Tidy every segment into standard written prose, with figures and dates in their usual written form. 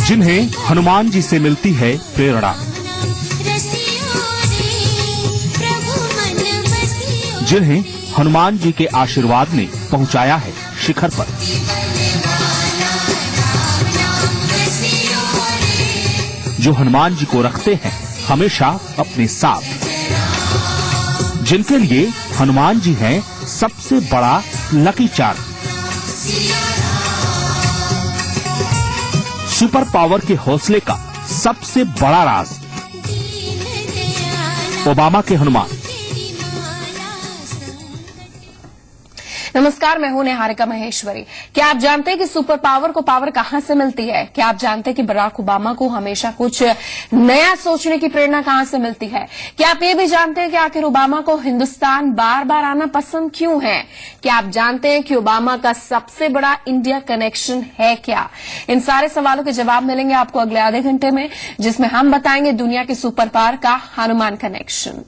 जिन्हें हनुमान जी से मिलती है प्रेरणा, जिन्हें हनुमान जी के आशीर्वाद ने पहुंचाया है शिखर पर, जो हनुमान जी को रखते हैं हमेशा अपने साथ, जिनके लिए हनुमान जी हैं सबसे बड़ा लकी चार्म। सुपर पावर के हौसले का सबसे बड़ा राज ओबामा के हनुमान। नमस्कार, मैं हूं निहारिका महेश्वरी। क्या आप जानते हैं कि सुपर पावर को पावर कहां से मिलती है? क्या आप जानते हैं कि बराक ओबामा को हमेशा कुछ नया सोचने की प्रेरणा कहां से मिलती है? क्या आप ये भी जानते हैं कि आखिर ओबामा को हिंदुस्तान बार बार आना पसंद क्यों है? क्या आप जानते हैं कि ओबामा का सबसे बड़ा इंडिया कनेक्शन है क्या? इन सारे सवालों के जवाब मिलेंगे आपको अगले आधे घंटे में, जिसमें हम बताएंगे दुनिया के सुपर पावर का हनुमान कनेक्शन।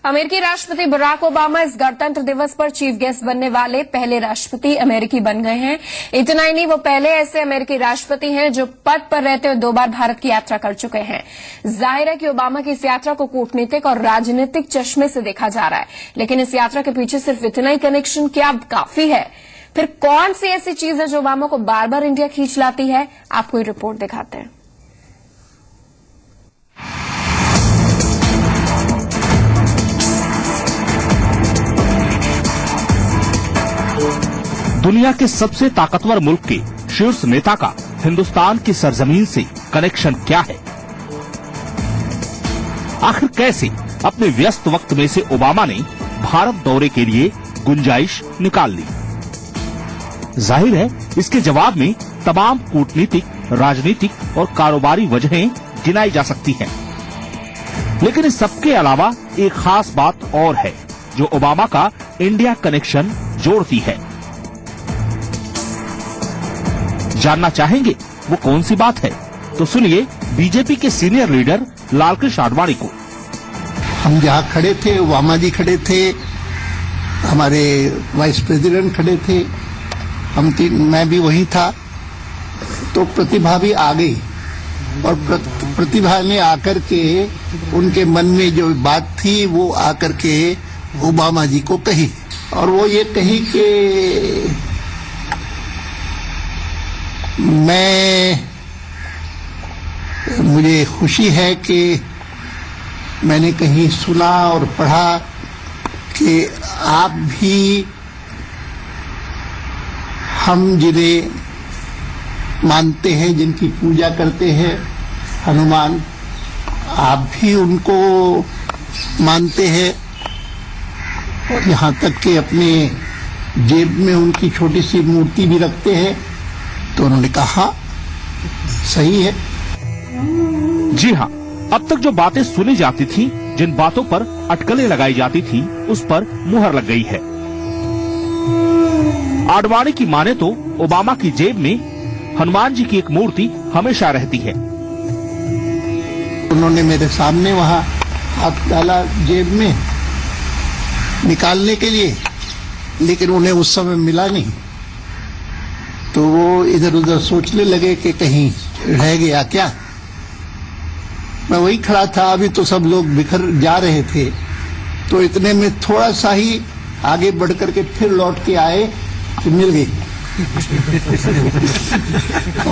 अमेरिकी राष्ट्रपति बराक ओबामा इस गणतंत्र दिवस पर चीफ गेस्ट बनने वाले पहले राष्ट्रपति अमेरिकी बन गए हैं। इतना ही नहीं, वो पहले ऐसे अमेरिकी राष्ट्रपति हैं जो पद पर रहते हुए 2 बार भारत की यात्रा कर चुके हैं। जाहिर है कि ओबामा की इस यात्रा को कूटनीतिक और राजनीतिक चश्मे से देखा जा रहा है, लेकिन इस यात्रा के पीछे सिर्फ इतना ही कनेक्शन क्या काफी है? फिर कौन सी ऐसी चीज है जो ओबामा को बार बार इंडिया खींच लाती है? आपको ये रिपोर्ट दिखाते हैं। दुनिया के सबसे ताकतवर मुल्क के शीर्ष नेता का हिंदुस्तान की सरजमीन से कनेक्शन क्या है? आखिर कैसे अपने व्यस्त वक्त में से ओबामा ने भारत दौरे के लिए गुंजाइश निकाल ली? जाहिर है इसके जवाब में तमाम कूटनीतिक, राजनीतिक और कारोबारी वजहें गिनाई जा सकती हैं। लेकिन इस सबके अलावा एक खास बात और है जो ओबामा का इंडिया कनेक्शन जोड़ती है। जानना चाहेंगे वो कौन सी बात है? तो सुनिए बीजेपी के सीनियर लीडर लालकृष्ण आडवाणी को। हम जहाँ खड़े थे, ओबामा जी खड़े थे, हमारे वाइस प्रेसिडेंट खड़े थे, मैं भी वहीं था, तो प्रतिभा भी आ गई और प्रतिभा ने आकर के उनके मन में जो बात थी वो आकर के ओबामा जी को कही, और वो ये कही कि मुझे खुशी है कि मैंने कहीं सुना और पढ़ा कि आप भी हम जिन्हें मानते हैं, जिनकी पूजा करते हैं, हनुमान, आप भी उनको मानते हैं और यहाँ तक कि अपने जेब में उनकी छोटी सी मूर्ति भी रखते हैं। तो उन्होंने कहा सही है। जी हाँ, अब तक जो बातें सुनी जाती थी, जिन बातों पर अटकलें लगाई जाती थी, उस पर मुहर लग गई है। आडवाणी की माने तो ओबामा की जेब में हनुमान जी की एक मूर्ति हमेशा रहती है। उन्होंने मेरे सामने वहाँ हाथ डाला जेब में निकालने के लिए, लेकिन उन्हें उस समय मिला नहीं, तो वो इधर उधर सोचने लगे कि कहीं रह गया क्या। मैं वही खड़ा था, अभी तो सब लोग बिखर जा रहे थे, तो इतने में थोड़ा सा ही आगे बढ़ करके फिर लौट के आए तो मिल गई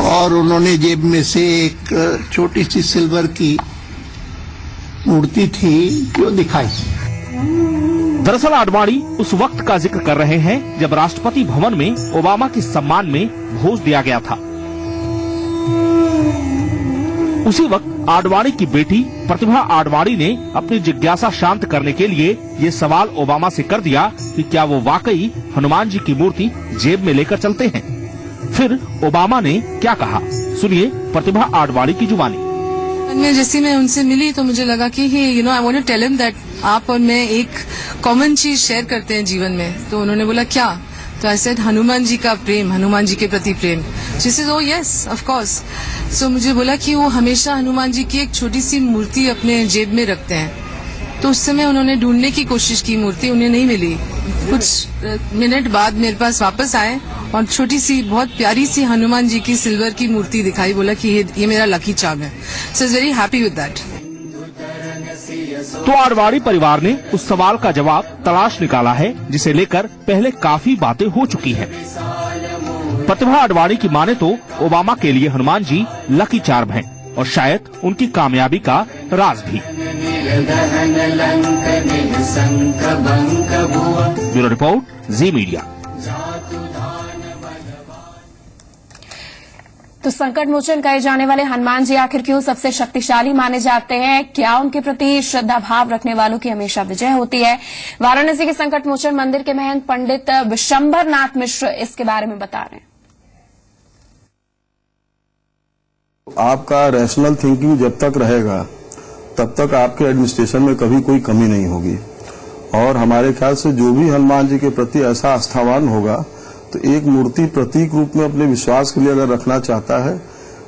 और उन्होंने जेब में से एक छोटी सी सिल्वर की मूर्ति थी जो दिखाई। दरअसल आडवाणी उस वक्त का जिक्र कर रहे हैं जब राष्ट्रपति भवन में ओबामा के सम्मान में भोज दिया गया था। उसी वक्त आडवाणी की बेटी प्रतिभा आडवाणी ने अपनी जिज्ञासा शांत करने के लिए ये सवाल ओबामा से कर दिया कि क्या वो वाकई हनुमान जी की मूर्ति जेब में लेकर चलते हैं। फिर ओबामा ने क्या कहा, सुनिए प्रतिभा आडवाणी की जुबानी। मैं जैसे मैं उनसे मिली तो मुझे लगा कि I want to tell him that आप और मैं एक कॉमन चीज शेयर करते हैं जीवन में। तो उन्होंने बोला क्या? तो आई सेड हनुमान जी का प्रेम, हनुमान जी के प्रति प्रेम। She said oh yes of course. So मुझे बोला कि वो हमेशा हनुमान जी की एक छोटी सी मूर्ति अपने जेब में रखते हैं। तो उस समय उन्होंने ढूंढने की कोशिश की, मूर्ति उन्हें नहीं मिली। कुछ मिनट बाद मेरे पास वापस आए और छोटी सी बहुत प्यारी सी हनुमान जी की सिल्वर की मूर्ति दिखाई। बोला कि ये मेरा लकी चार्म है। So is very happy with that. तो आडवाणी परिवार ने उस सवाल का जवाब तलाश निकाला है जिसे लेकर पहले काफी बातें हो चुकी हैं। प्रतिभा आडवाणी की माने तो ओबामा के लिए हनुमान जी लकी चार्म हैं और शायद उनकी कामयाबी का राज भी। ब्यूरो रिपोर्ट, जी मीडिया। तो संकट मोचन कहे जाने वाले हनुमान जी आखिर क्यों सबसे शक्तिशाली माने जाते हैं? क्या उनके प्रति श्रद्धा भाव रखने वालों की हमेशा विजय होती है? वाराणसी के संकट मोचन मंदिर के महंत पंडित विशंभर नाथ मिश्र इसके बारे में बता रहे हैं। आपका रैशनल थिंकिंग जब तक रहेगा तब तक आपके एडमिनिस्ट्रेशन में कभी कोई कमी नहीं होगी। और हमारे ख्याल से जो भी हनुमान जी के प्रति ऐसा आस्थावान होगा तो एक मूर्ति प्रतीक रूप में अपने विश्वास के लिए अगर रखना चाहता है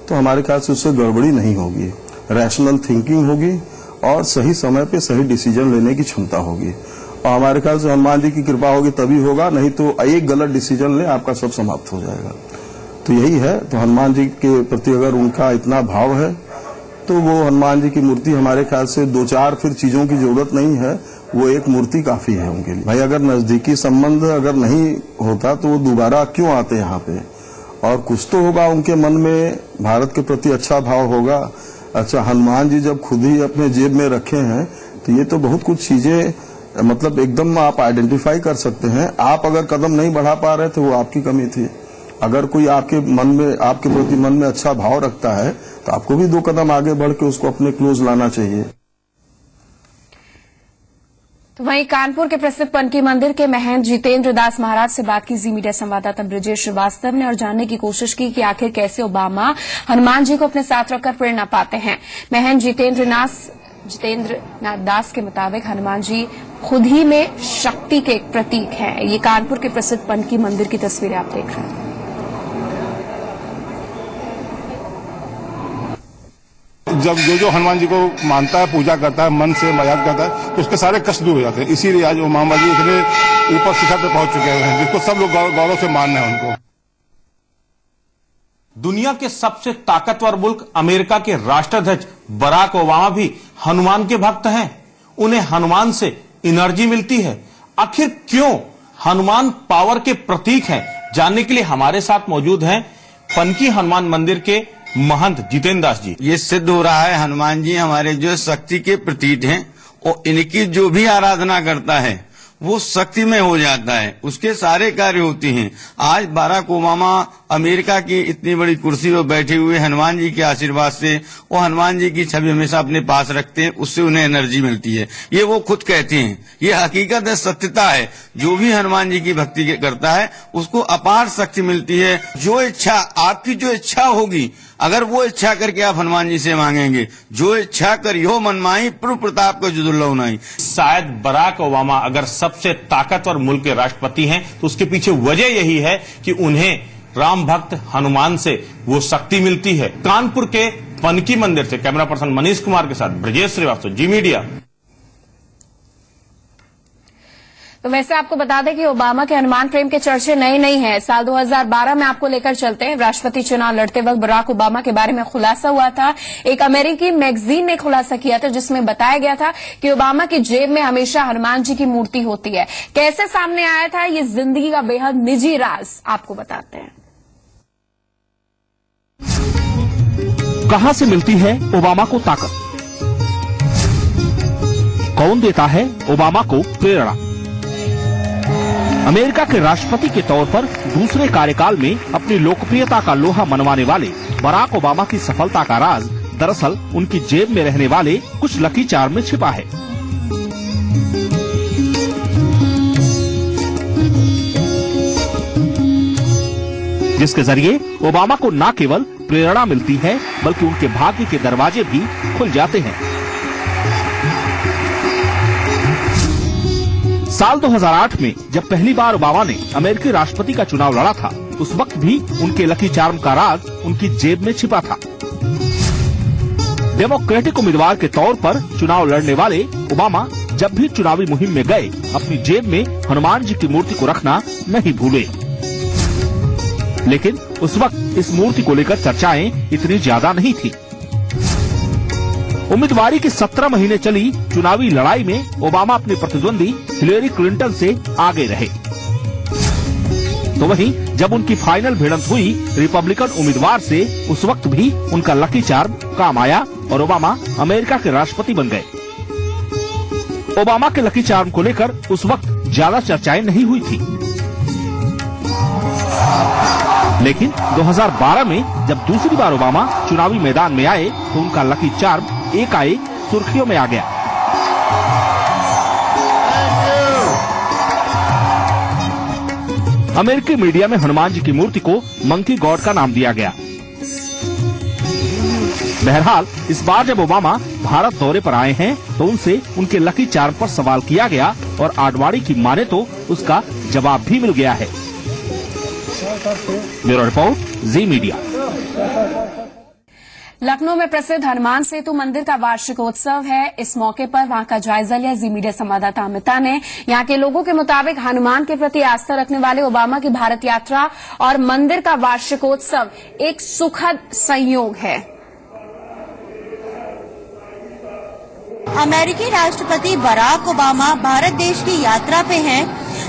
तो हमारे ख्याल से उससे गड़बड़ी नहीं होगी, रैशनल थिंकिंग होगी और सही समय पे सही डिसीजन लेने की क्षमता होगी। और हमारे ख्याल से हनुमान जी की कृपा होगी तभी होगा, नहीं तो एक गलत डिसीजन ले आपका सब समाप्त हो जाएगा। तो यही है। तो हनुमान जी के प्रति अगर उनका इतना भाव है तो वो हनुमान जी की मूर्ति हमारे ख्याल से 2-4 फिर चीजों की जरूरत नहीं है, वो एक मूर्ति काफी है उनके लिए। भाई अगर नजदीकी संबंध अगर नहीं होता तो वो दोबारा क्यों आते यहाँ पे? और कुछ तो होगा उनके मन में, भारत के प्रति अच्छा भाव होगा। अच्छा, हनुमान जी जब खुद ही अपने जेब में रखे हैं तो ये तो बहुत कुछ चीजें मतलब एकदम आप आइडेंटिफाई कर सकते हैं। आप अगर कदम नहीं बढ़ा पा रहे थे वो आपकी कमी थी। अगर कोई आपके मन में, आपके प्रति मन में अच्छा भाव रखता है तो आपको भी 2 कदम आगे बढ़ के उसको अपने क्लोज लाना चाहिए। तो वहीं कानपुर के प्रसिद्ध पनकी मंदिर के महंत जितेंद्र दास महाराज से बात की जी मीडिया संवाददाता ब्रजेश श्रीवास्तव ने और जानने की कोशिश की कि आखिर कैसे ओबामा हनुमान जी को अपने साथ रखकर प्रेरणा पाते हैं। महंत जितेंद्र नाथ दास के मुताबिक हनुमान जी खुद ही में शक्ति के एक प्रतीक है। ये कानपुर के प्रसिद्ध पनकी मंदिर की तस्वीरें आप देख रहे हैं। जब जो हनुमान जी को मानता है, पूजा करता है, मन से याद करता है तो उसके सारे कष्ट दूर हो जाते हैं। इसीलिए आज ओबामा जी इतने ऊपर शिखर पे पहुंच चुके हैं जिसको सब लोग गौरव से मान रहे हैं उनको। दुनिया के सबसे ताकतवर मुल्क अमेरिका के राष्ट्राध्यक्ष बराक ओबामा भी हनुमान के भक्त हैं। उन्हें हनुमान से एनर्जी मिलती है। आखिर क्यों हनुमान पावर के प्रतीक हैं? जानने के लिए हमारे साथ मौजूद हैं पनकी हनुमान मंदिर के महंत जितेंद्र दास जी। ये सिद्ध हो रहा है हनुमान जी हमारे जो शक्ति के प्रतीक हैं और इनकी जो भी आराधना करता है वो शक्ति में हो जाता है, उसके सारे कार्य होते हैं। आज बराक ओबामा अमेरिका की इतनी बड़ी कुर्सी पर बैठे हुए हनुमान जी के आशीर्वाद से वो हनुमान जी की छवि हमेशा अपने पास रखते हैं, उससे उन्हें एनर्जी मिलती है। ये वो खुद कहते हैं, ये हकीकत है, सत्यता है। जो भी हनुमान जी की भक्ति करता है उसको अपार शक्ति मिलती है। जो इच्छा आपकी जो इच्छा होगी, अगर वो इच्छा करके आप हनुमान जी से मांगेंगे, जो इच्छा करियो मन माही प्रभु प्रताप को जुदुल्लो नहीं। शायद बराक ओबामा अगर सबसे ताकतवर मुल्क के राष्ट्रपति हैं तो उसके पीछे वजह यही है कि उन्हें राम भक्त हनुमान से वो शक्ति मिलती है। कानपुर के पनकी मंदिर से कैमरा पर्सन मनीष कुमार के साथ ब्रजेश श्रीवास्तव, जी मीडिया। तो वैसे आपको बता दें कि ओबामा के हनुमान प्रेम के चर्चे नए नहीं हैं। साल 2012 में आपको लेकर चलते हैं। राष्ट्रपति चुनाव लड़ते वक्त बराक ओबामा के बारे में खुलासा हुआ था। एक अमेरिकी मैगजीन ने खुलासा किया था जिसमें बताया गया था कि ओबामा की जेब में हमेशा हनुमान जी की मूर्ति होती है। कैसे सामने आया था ये जिंदगी का बेहद निजी राज, आपको बताते हैं। कहां से मिलती है ओबामा को ताकत? कौन देता है ओबामा को प्रेरणा? अमेरिका के राष्ट्रपति के तौर पर दूसरे कार्यकाल में अपनी लोकप्रियता का लोहा मनवाने वाले बराक ओबामा की सफलता का राज दरअसल उनकी जेब में रहने वाले कुछ लकी चार्म में छिपा है। जिसके जरिए ओबामा को न केवल प्रेरणा मिलती है बल्कि उनके भाग्य के दरवाजे भी खुल जाते हैं। साल 2008 में जब पहली बार ओबामा ने अमेरिकी राष्ट्रपति का चुनाव लड़ा था, उस वक्त भी उनके लकी चार्म का राज उनकी जेब में छिपा था। डेमोक्रेटिक उम्मीदवार के तौर पर चुनाव लड़ने वाले ओबामा जब भी चुनावी मुहिम में गए, अपनी जेब में हनुमान जी की मूर्ति को रखना नहीं भूले। लेकिन उस वक्त इस मूर्ति को लेकर चर्चाएं इतनी ज्यादा नहीं थी। उम्मीदवारी की 17 महीने चली चुनावी लड़ाई में ओबामा अपने प्रतिद्वंदी हिलेरी क्लिंटन से आगे रहे। तो वहीं जब उनकी फाइनल भिड़ंत हुई रिपब्लिकन उम्मीदवार से, उस वक्त भी उनका लकी चार्म काम आया और ओबामा अमेरिका के राष्ट्रपति बन गए। ओबामा के लकी चार्म को लेकर उस वक्त ज्यादा चर्चाएं नहीं हुई थी, लेकिन 2012 में जब दूसरी बार ओबामा चुनावी मैदान में आए तो उनका लकी चार्म एकाएक सुर्खियों में आ गया। अमेरिकी मीडिया में हनुमान जी की मूर्ति को मंकी गॉड का नाम दिया गया। बहरहाल इस बार जब ओबामा भारत दौरे पर आए हैं तो उनसे उनके लकी चार्म पर सवाल किया गया और आडवाणी की माने तो उसका जवाब भी मिल गया है। ब्यूरो रिपोर्ट, जी मीडिया। लखनऊ में प्रसिद्ध हनुमान सेतु मंदिर का वार्षिकोत्सव है। इस मौके पर वहां का जायजा लिया जी मीडिया संवाददाता अमिता ने। यहां के लोगों के मुताबिक हनुमान के प्रति आस्था रखने वाले ओबामा की भारत यात्रा और मंदिर का वार्षिकोत्सव एक सुखद संयोग है। अमेरिकी राष्ट्रपति बराक ओबामा भारत देश की यात्रा पे हैं,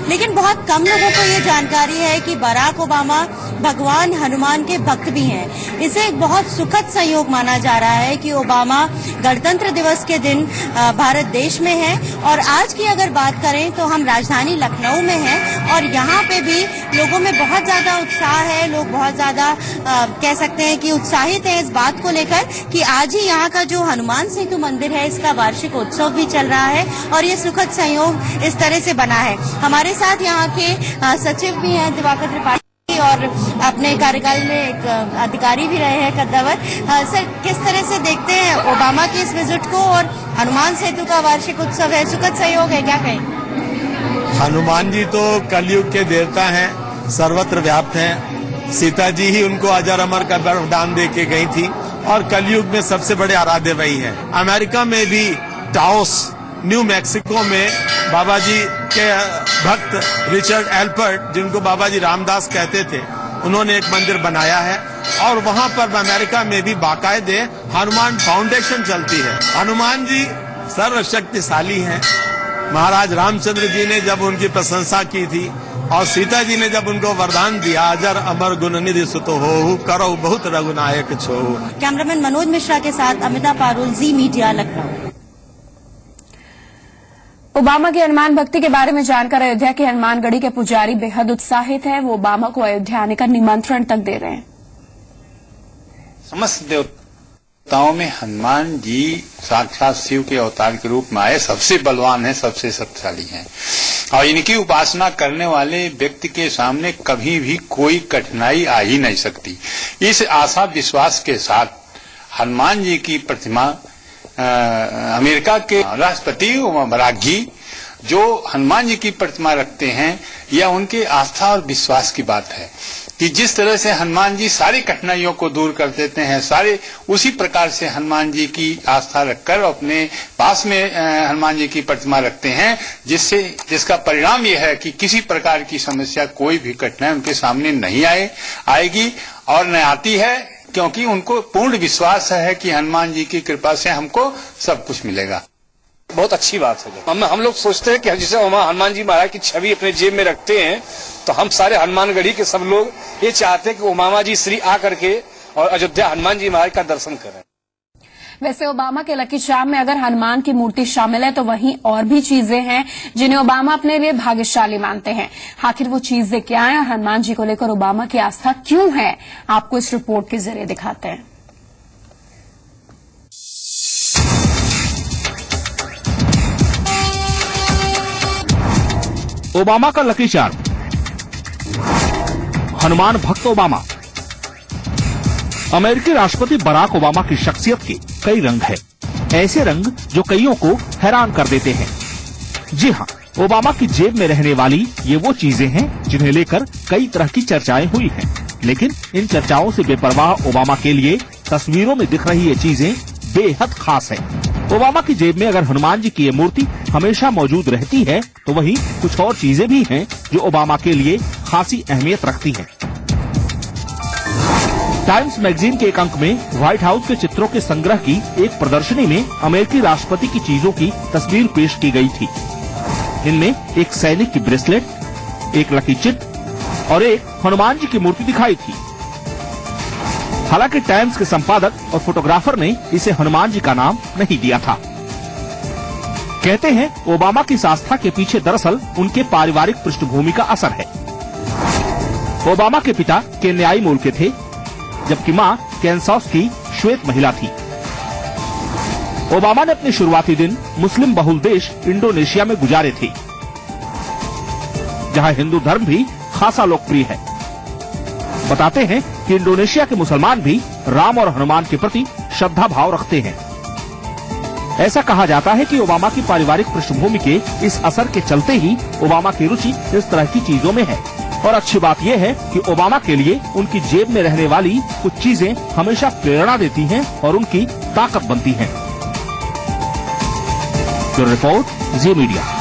लेकिन बहुत कम लोगों को ये जानकारी है कि बराक ओबामा भगवान हनुमान के भक्त भी हैं। इसे एक बहुत सुखद संयोग माना जा रहा है कि ओबामा गणतंत्र दिवस के दिन भारत देश में हैं और आज की अगर बात करें तो हम राजधानी लखनऊ में हैं और यहाँ पे भी लोगों में बहुत ज्यादा उत्साह है। लोग बहुत ज्यादा कह सकते हैं कि उत्साहित है इस बात को लेकर कि आज ही यहाँ का जो हनुमान सेतु मंदिर है इसका वार्षिक उत्सव भी चल रहा है और ये सुखद संयोग इस तरह से बना है। हमारे साथ यहाँ के सचिव भी हैं दिवाकर त्रिपाठी और अपने कार्यकाल में एक अधिकारी भी रहे हैं कद्दावर। सर, किस तरह से देखते हैं ओबामा की इस विजिट को और हनुमान सेतु का वार्षिक उत्सव है, सुखद सहयोग है, क्या कहें? हनुमान जी तो कलयुग के देवता हैं, सर्वत्र व्याप्त हैं। सीता जी ही उनको अजर अमर का वरदान दे के गई थी और कलयुग में सबसे बड़े आराध्य वही है। अमेरिका में भी टाओस न्यू मैक्सिको में बाबा जी के भक्त रिचर्ड एल्पर्ट, जिनको बाबा जी रामदास कहते थे, उन्होंने एक मंदिर बनाया है और वहां पर अमेरिका में भी बाकायदे हनुमान फाउंडेशन चलती है। हनुमान जी सर्वशक्तिशाली हैं। महाराज रामचंद्र जी ने जब उनकी प्रशंसा की थी और सीता जी ने जब उनको वरदान दिया, अजर अमर गुण निधि सुत हो, करो बहुत रघुनायक छो। कैमरामैन मनोज मिश्रा के साथ अमिता पारुल, जी मीडिया, लखनऊ। ओबामा की हनुमान भक्ति के बारे में जानकर अयोध्या के हनुमानगढ़ी के पुजारी बेहद उत्साहित है। वो ओबामा को अयोध्या आने का निमंत्रण तक दे रहे हैं। समस्त देवताओं में हनुमान जी साक्षात शिव के अवतार के रूप में आए, सबसे बलवान है, सबसे शक्तिशाली हैं और इनकी उपासना करने वाले व्यक्ति के सामने कभी भी कोई कठिनाई आ ही नहीं सकती। इस आशा विश्वास के साथ हनुमान जी की प्रतिमा अमेरिका के राष्ट्रपति बराक जी जो हनुमान जी की प्रतिमा रखते हैं, यह उनके आस्था और विश्वास की बात है कि जिस तरह से हनुमान जी सारी कठिनाइयों को दूर कर देते हैं, सारे उसी प्रकार से हनुमान जी की आस्था रखकर अपने पास में हनुमान जी की प्रतिमा रखते हैं, जिसका परिणाम यह है कि किसी प्रकार की समस्या, कोई भी कठिनाई उनके सामने नहीं आएगी और न आती है, क्योंकि उनको पूर्ण विश्वास है कि हनुमान जी की कृपा से हमको सब कुछ मिलेगा। बहुत अच्छी बात है। हम लोग सोचते हैं कि जैसे हनुमान जी महाराज की छवि अपने जेब में रखते हैं, तो हम सारे हनुमानगढ़ी के सब लोग ये चाहते हैं कि ओबामा जी श्री आ करके और अयोध्या हनुमान जी महाराज का दर्शन करें। वैसे ओबामा के लकी चार्म में अगर हनुमान की मूर्ति शामिल है तो वहीं और भी चीजें हैं जिन्हें ओबामा अपने लिए भाग्यशाली मानते हैं। आखिर वो चीजें क्या हैं और हनुमान जी को लेकर ओबामा की आस्था क्यों है, आपको इस रिपोर्ट के जरिए दिखाते हैं। ओबामा का लकी चार्म। हनुमान भक्त ओबामा। अमेरिकी राष्ट्रपति बराक ओबामा की शख्सियत के कई रंग हैं, ऐसे रंग जो कईयों को हैरान कर देते हैं। जी हां, ओबामा की जेब में रहने वाली ये वो चीजें हैं जिन्हें लेकर कई तरह की चर्चाएं हुई हैं। लेकिन इन चर्चाओं से बेपरवाह ओबामा के लिए तस्वीरों में दिख रही ये चीजें बेहद खास है। ओबामा की जेब में अगर हनुमान जी की ये मूर्ति हमेशा मौजूद रहती है तो वहीं कुछ और चीजें भी हैं जो ओबामा के लिए खासी अहमियत रखती हैं। टाइम्स मैगजीन के एक अंक में व्हाइट हाउस के चित्रों के संग्रह की एक प्रदर्शनी में अमेरिकी राष्ट्रपति की चीजों की तस्वीर पेश की गई थी। इनमें एक सैनिक की ब्रेसलेट, एक लकी चिट और एक हनुमान जी की मूर्ति दिखाई थी। हालांकि टाइम्स के संपादक और फोटोग्राफर ने इसे हनुमान जी का नाम नहीं दिया था। कहते हैं ओबामा की इस आस्था के पीछे दरअसल उनके पारिवारिक पृष्ठभूमि का असर है। ओबामा के पिता केन्याई मूल के थे, जबकि मां कैनसास की श्वेत महिला थी। ओबामा ने अपने शुरुआती दिन मुस्लिम बहुल देश इंडोनेशिया में गुजारे थे, जहां हिंदू धर्म भी खासा लोकप्रिय है। बताते हैं कि इंडोनेशिया के मुसलमान भी राम और हनुमान के प्रति श्रद्धा भाव रखते हैं। ऐसा कहा जाता है कि ओबामा की पारिवारिक पृष्ठभूमि के इस असर के चलते ही ओबामा की रुचि इस तरह की चीजों में है। और अच्छी बात यह है कि ओबामा के लिए उनकी जेब में रहने वाली कुछ चीजें हमेशा प्रेरणा देती हैं और उनकी ताकत बनती हैं। रिपोर्ट जी मीडिया।